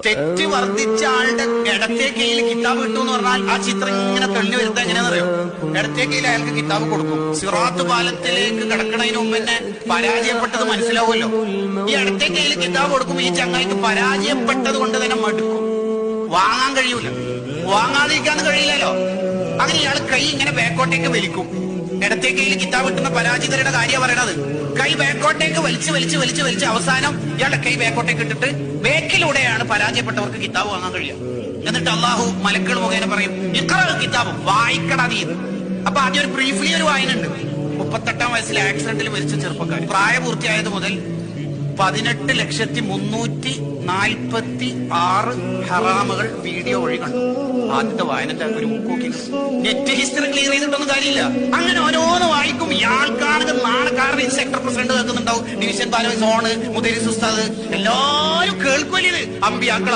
തെറ്റ് വർദ്ധിച്ച ആളുടെ ഇടത്തെ കയ്യിൽ കിതാബ് കിട്ടും എന്ന് പറഞ്ഞാൽ ആ ചിത്രം ഇങ്ങനെ തെളിഞ്ഞു വരുത്താൻ എങ്ങനെയാണെന്ന് അറിയോ? ഇടത്തെ കയ്യിൽ അയാൾക്ക് കിതാബ് കൊടുക്കും. സിറാത്ത് പാലത്തിലേക്ക് കിടക്കണതിന് മുമ്പ് തന്നെ പരാജയപ്പെട്ടത് മനസ്സിലാവുമല്ലോ. ഈ ഇടത്തെ കയ്യിൽ കിതാബ് കൊടുക്കുമ്പോൾ ഈ ചങ്ങായിക്ക് പരാജയപ്പെട്ടത് കൊണ്ട് തന്നെ മടുക്കും, വാങ്ങാൻ കഴിയൂല, വാങ്ങാതിരിക്കാന്ന് കഴിയില്ലല്ലോ. അങ്ങനെ ഇയാൾ കൈ ഇങ്ങനെ ബാക്കോട്ടേക്ക് വലിക്കും. ഇടത്തെ കയ്യിൽ കിതാബ് കിട്ടുന്ന പരാജിതരുടെ കാര്യമാണ് പറയണത്. കൈ ബാക്കോട്ടേക്ക് വലിച്ച് അവസാനം ഇയാളുടെ കൈ ബാക്കോട്ടേക്ക് ഇട്ടിട്ട് ബേക്കിലൂടെയാണ് പരാജയപ്പെട്ടവർക്ക് കിതാബ് വാങ്ങാൻ കഴിയുക. എന്നിട്ട് അള്ളാഹു മലക്കുകൾ മുഖേന പറയും, ഇഖ്റ കിതാബ്, വായിക്കടാ നീ. അപ്പൊ ആദ്യം ഒരു ബ്രീഫ്ലി ഒരു വായനുണ്ട്. 38-ാം വയസ്സിൽ ആക്സിഡന്റിൽ മരിച്ച ചെറുപ്പക്കാർ പ്രായപൂർത്തിയായത് മുതൽ 18,346 ഹറാമുകൾ വീഡിയോ വഴി കണ്ടു. ആദ്യത്തെ വായനന്റെ ഒരു നോക്കി നെറ്റ് ഹിസ്റ്ററി ക്ലിയർ ചെയ്തിട്ടൊന്നും കാര്യമില്ല. അങ്ങനെ ഓരോന്ന് വായിക്കും. ഇയാൾക്കാണെങ്കിൽ നാളെക്കാരുടെ സെക്ടർ പ്രസിഡന്റ് കേൾക്കുന്നുണ്ടാവും, ഡിവിഷൻ ബാലോ സോണ് മുദരിസ് ഉസ്താദ് എല്ലാരും കേൾക്കൂലേ. അമ്പിയാക്കൾ